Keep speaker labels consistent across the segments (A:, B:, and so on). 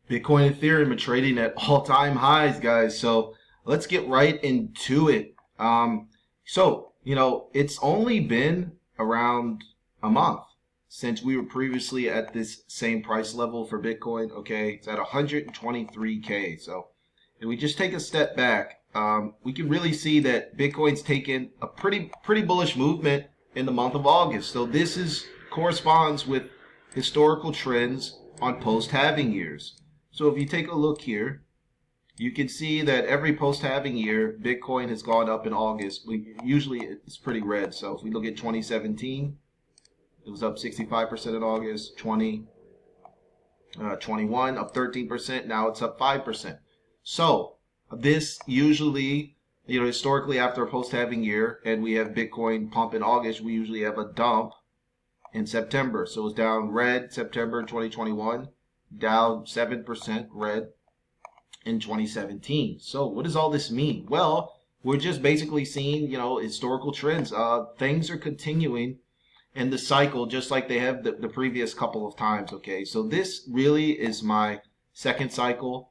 A: Bitcoin and Ethereum are trading at all-time highs, guys. So let's get right into it. It's only been around a month since we were previously at this same price level for Bitcoin. Okay, it's at 123K. So if we just take a step back, we can really see that Bitcoin's taken a pretty bullish movement in the month of August. So corresponds with historical trends on post-halving years. So if you take a look here, you can see that every post-halving year, Bitcoin has gone up in August. Usually it's pretty red. So if we look at 2017, it was up 65% in August. 21 up 13%. Now it's up 5%. So this usually, historically after a post-halving year, and we have Bitcoin pump in August, we usually have a dump in September. So it's down red September 2021, down 7% red in 2017. So what does all this mean? Well, we're just basically seeing, historical trends. Things are continuing in the cycle just like they have the previous couple of times. Okay, so this really is my second cycle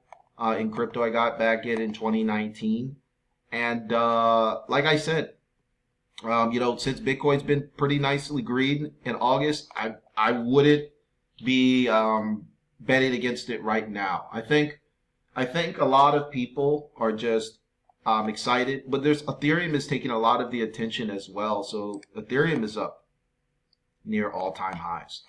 A: in crypto. I got back in 2019. And like I said, since Bitcoin's been pretty nicely green in August, I wouldn't be betting against it right now. I think a lot of people are just excited, but Ethereum is taking a lot of the attention as well. So Ethereum is up near all-time highs.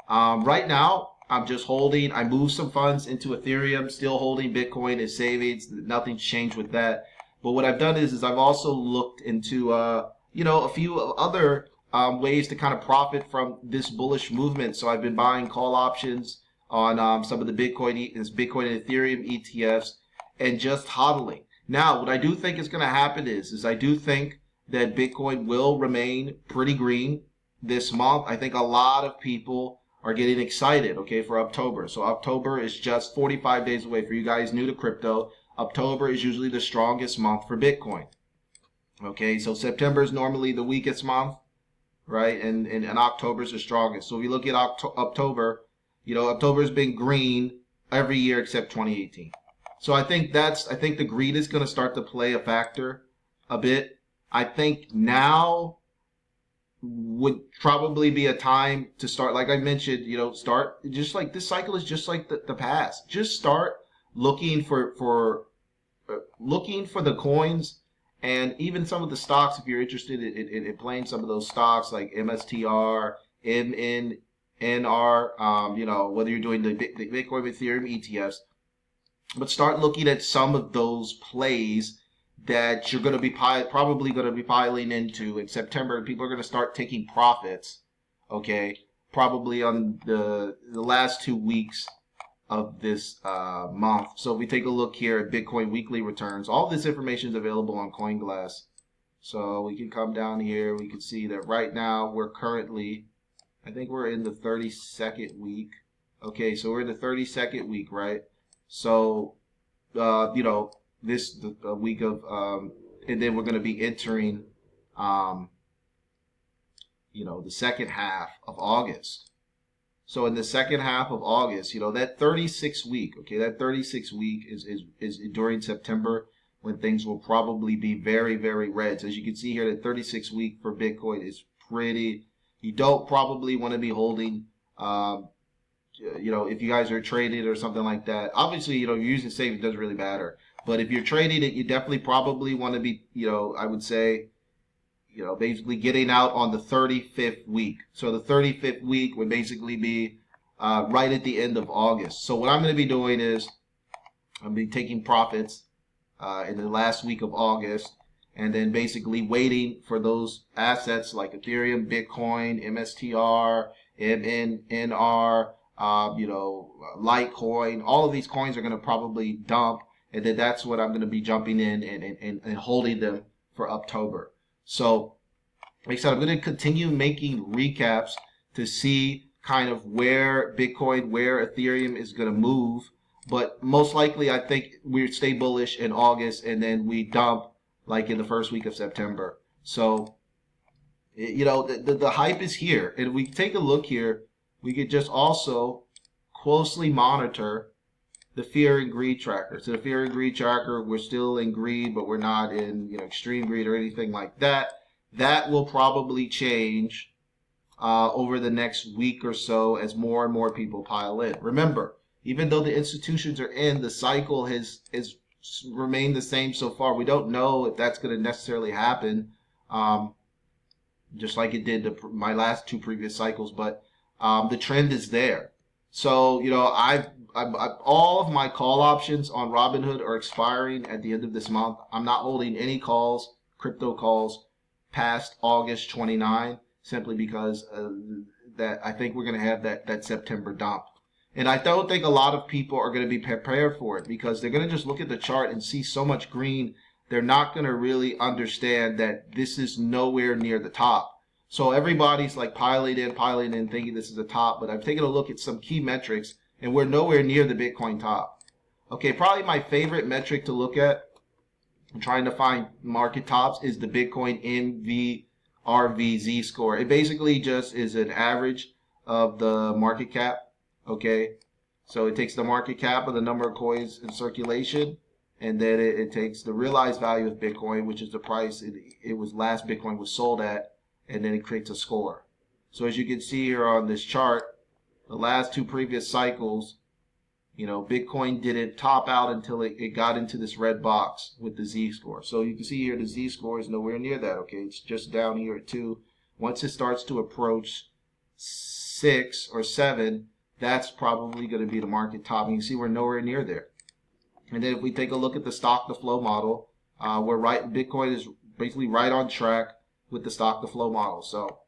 A: Right now, I'm just holding. I moved some funds into Ethereum, still holding Bitcoin as savings. Nothing's changed with that. But what I've done is I've also looked into a few other ways to kind of profit from this bullish movement. So I've been buying call options on some of the Bitcoin and Ethereum ETFs and just hodling. Now, what I do think is going to happen is I do think that Bitcoin will remain pretty green this month. I think a lot of people are getting excited, okay, for October. So October is just 45 days away. For you guys new to crypto, October is usually the strongest month for Bitcoin. Okay, so September is normally the weakest month, right? And October is the strongest. So if you look at October, October's been green every year except 2018. So I think the greed is going to start to play a factor a bit. I think now would probably be a time to start, like I mentioned, start just like this cycle is just like the past. Just start looking for the coins and even some of the stocks if you're interested in playing some of those stocks like MSTR, MNR, whether you're doing the Bitcoin, Ethereum ETFs, but start looking at some of those plays that you're going to be probably going to be piling into in September. People are going to start taking profits, okay, probably on the last 2 weeks of this month. So if we take a look here at Bitcoin weekly returns, all this information is available on CoinGlass. So we can come down here. We can see that right now we're currently, I think we're in the 32nd week. Okay, so we're in the 32nd week, right? So, this the week of, and then we're going to be entering, the second half of August. So in the second half of August, that 36 week, okay, that 36 week is during September when things will probably be very, very red. So as you can see here, the 36 week for Bitcoin is pretty, you don't probably want to be holding, if you guys are trading or something like that. Obviously, you're using savings, doesn't really matter. But if you're trading it, you definitely probably want to be, I would say, basically getting out on the 35th week. So the 35th week would basically be right at the end of August. So what I'm going to be doing is I'm going to be taking profits in the last week of August and then basically waiting for those assets like Ethereum, Bitcoin, MSTR, MNR, Litecoin. All of these coins are going to probably dump. And then that's what I'm going to be jumping in and holding them for October. So, like I said, I'm going to continue making recaps to see kind of where Bitcoin, where Ethereum is going to move. But most likely, I think we stay bullish in August and then we dump like in the first week of September. So, the hype is here. And if we take a look here, we could just also closely monitor the fear and greed tracker. So the fear and greed tracker, we're still in greed, but we're not in, you know, extreme greed or anything like that. That will probably change over the next week or so as more and more people pile in. Remember, even though the institutions are in, the cycle has remained the same so far. We don't know if that's going to necessarily happen, just like it did my last two previous cycles, but the trend is there. So, you know, I've all of my call options on Robinhood are expiring at the end of this month. I'm not holding any calls, crypto calls, past August 29, simply because that I think we're going to have that September dump. And I don't think a lot of people are going to be prepared for it because they're going to just look at the chart and see so much green. They're not going to really understand that this is nowhere near the top. So everybody's like piling in, thinking this is the top. But I've taken a look at some key metrics, and we're nowhere near the Bitcoin top. Okay, probably my favorite metric to look at, I'm trying to find market tops, is the Bitcoin MVRVZ score. It basically just is an average of the market cap. Okay, so it takes the market cap of the number of coins in circulation, and then it takes the realized value of Bitcoin, which is the price it was last Bitcoin was sold at, and then it creates a score. So as you can see here on this chart, the last two previous cycles, you know, Bitcoin didn't top out until it got into this red box with the Z score. So you can see here the Z score is nowhere near that. Okay, it's just down here at 2. Once it starts to approach 6 or 7, that's probably going to be the market top. And you can see we're nowhere near there. And then if we take a look at the stock to flow model, we're right. Bitcoin is basically right on track with the stock to flow model. So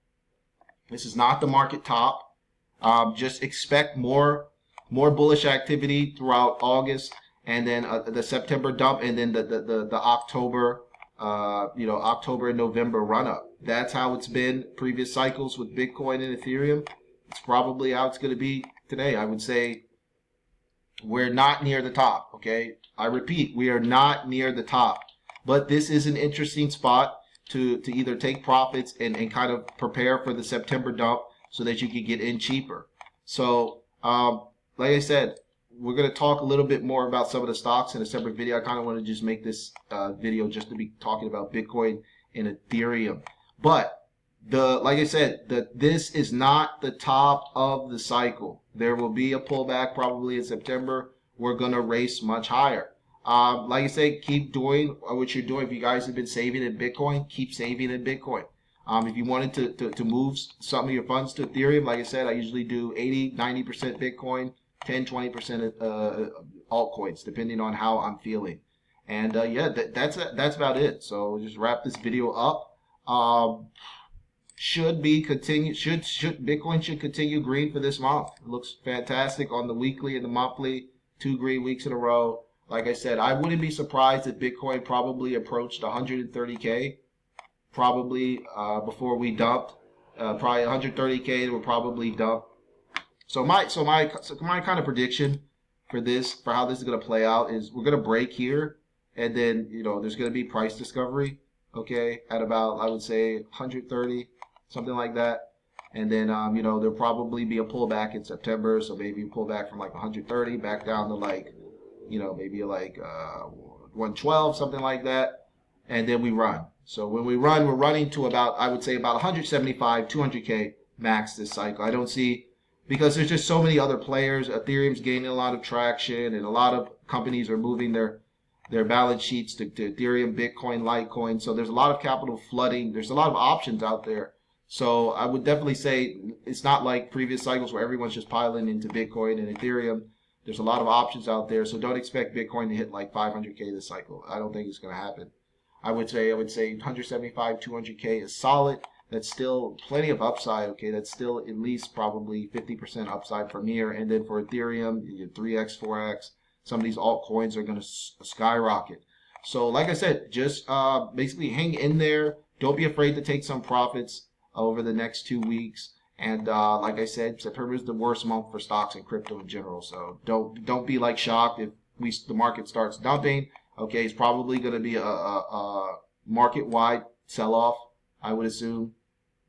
A: this is not the market top. Just expect more bullish activity throughout August, and then the September dump, and then the October, October and November run up. That's how it's been previous cycles with Bitcoin and Ethereum. It's probably how it's going to be today. I would say we're not near the top. Okay, I repeat, we are not near the top, but this is an interesting spot to either take profits and kind of prepare for the September dump so that you can get in cheaper. So like I said, we're going to talk a little bit more about some of the stocks in a separate video. I kind of want to just make this video just to be talking about Bitcoin and Ethereum. But like I said, this is not the top of the cycle. There will be a pullback probably in September. We're going to race much higher. Like I say, keep doing what you're doing. If you guys have been saving in Bitcoin, keep saving in Bitcoin. If you wanted to move some of your funds to Ethereum, like I said, I usually do 80-90% Bitcoin, 10-20% altcoins, depending on how I'm feeling. And yeah, that's about it. So just wrap this video up. Bitcoin should continue green for this month. It looks fantastic on the weekly and the monthly, 2 green weeks in a row. Like I said, I wouldn't be surprised if Bitcoin probably approached 130K, probably before we dumped. Probably 130K will probably dump. So my kind of prediction for how this is going to play out is we're going to break here, and then there's going to be price discovery. Okay, at about, I would say, 130, something like that. And then there'll probably be a pullback in September, so maybe a pullback from like 130 back down to like maybe like 112, something like that, and then we run. So when we run, we're running to about, I would say, about 175, 200K max this cycle. I don't see, because there's just so many other players. Ethereum's gaining a lot of traction, and a lot of companies are moving their balance sheets to Ethereum, Bitcoin, Litecoin. So there's a lot of capital flooding. There's a lot of options out there. So I would definitely say it's not like previous cycles where everyone's just piling into Bitcoin and Ethereum. There's a lot of options out there, so don't expect Bitcoin to hit like 500K this cycle. I don't think it's going to happen. I would say 175, 200K is solid. That's still plenty of upside. Okay, that's still at least probably 50% upside from here. And then for Ethereum, you get 3x, 4x. Some of these altcoins are going to skyrocket. So like I said, just basically hang in there. Don't be afraid to take some profits over the next 2 weeks. And like I said, September is the worst month for stocks and crypto in general. So don't be like shocked if the market starts dumping. Okay, it's probably going to be a market-wide sell-off. I would assume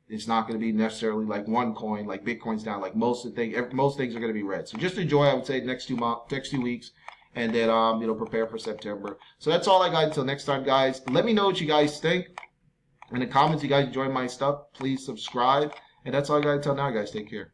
A: it's not going to be necessarily like one coin, like Bitcoin's down. Like most things are going to be red. So just enjoy. I would say next 2 weeks. and then prepare for September. So that's all I got until next time, guys. Let me know what you guys think in the comments. You guys enjoy my stuff, please subscribe, and that's all I got until now, guys. Take care.